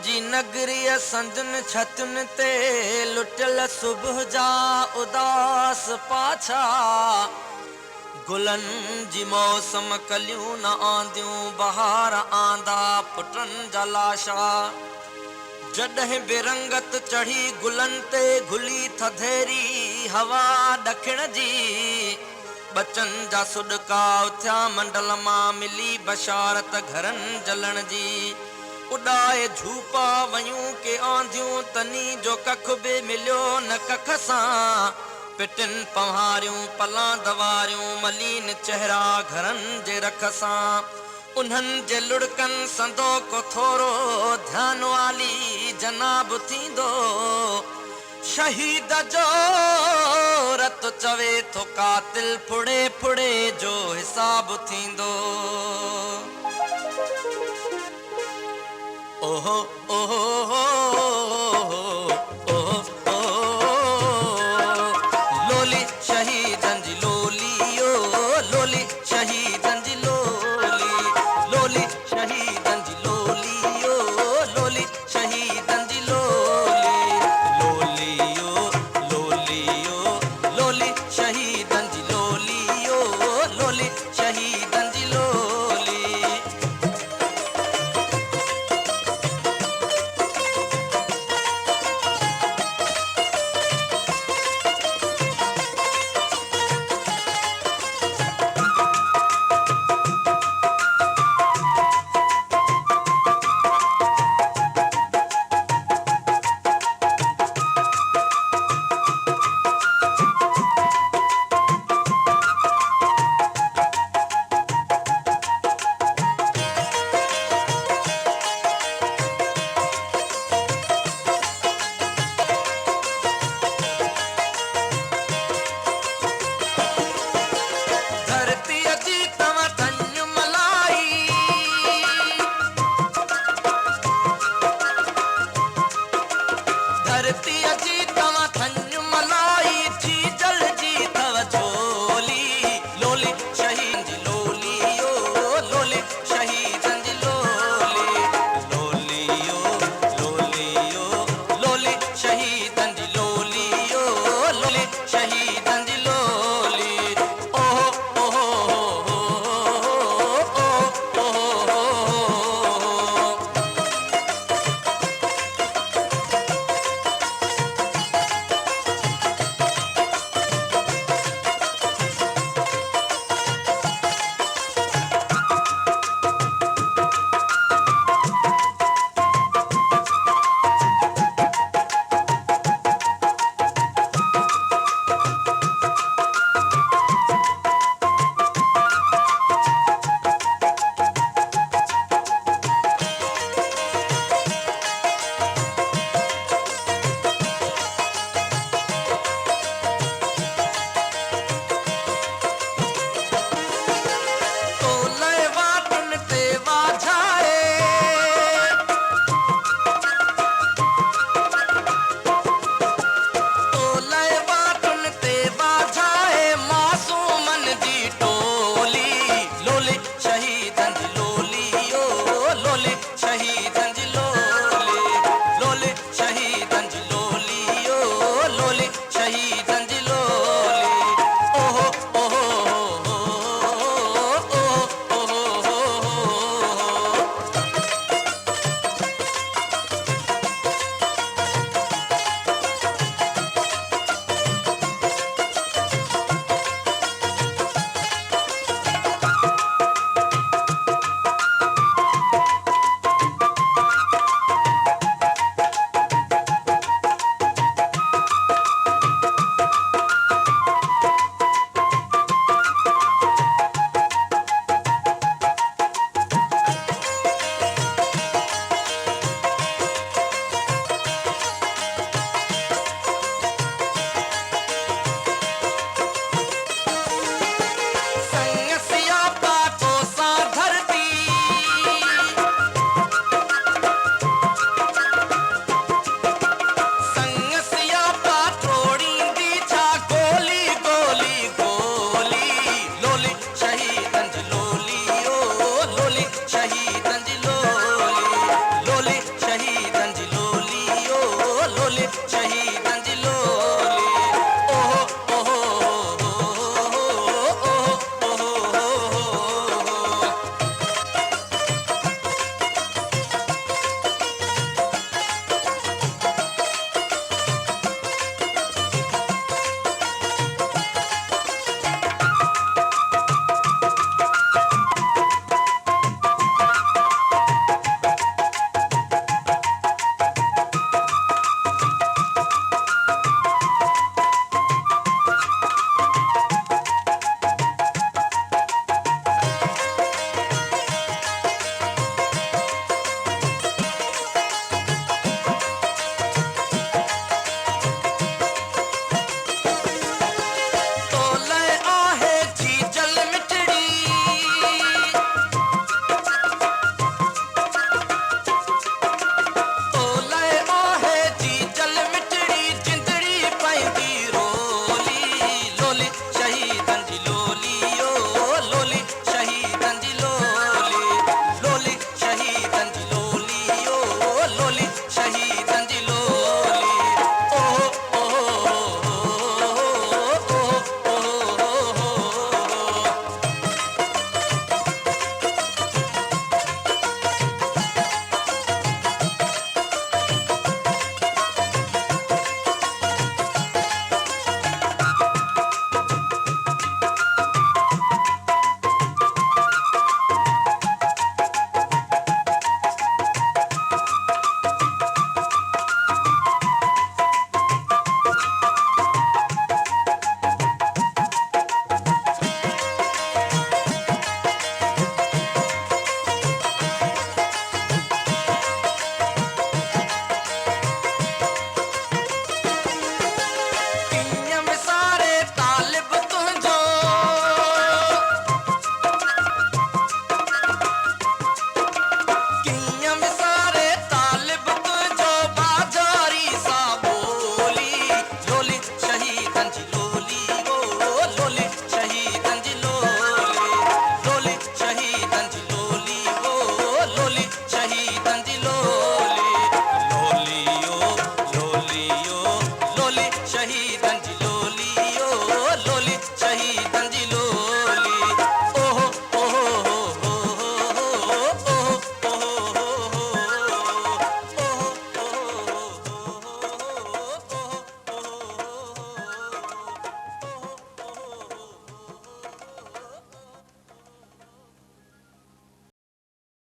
जी नगरी संजुन छतुन ते लुटल सुबह जा उदास पाछा गुलन जी मौसम कलियूं न आंदियूं बहार आंदा पुटन जा लाशा जॾहिं बेरंगत चढ़ी गुलन ते घुली थधेरी हवा ॾखिण जी बचन जा सुॾका उथिया मंडल मां मिली बशारत घरनि जलण जी उॾाए झूपा वयूं के आंधियूं तनी जो कख बि मिलियो न कख सां पिटिन पहारियूं पलां दवारियूं मलीन चेहरा घरनि जे रख सां उन्हनि जे लुड़कनि संदो को थोरो ध्यान वाली जनाब थींदो शहीद जो रत चवे थो कातिल फुड़े फुड़े जो हिसाब थींदो ओहो ओहो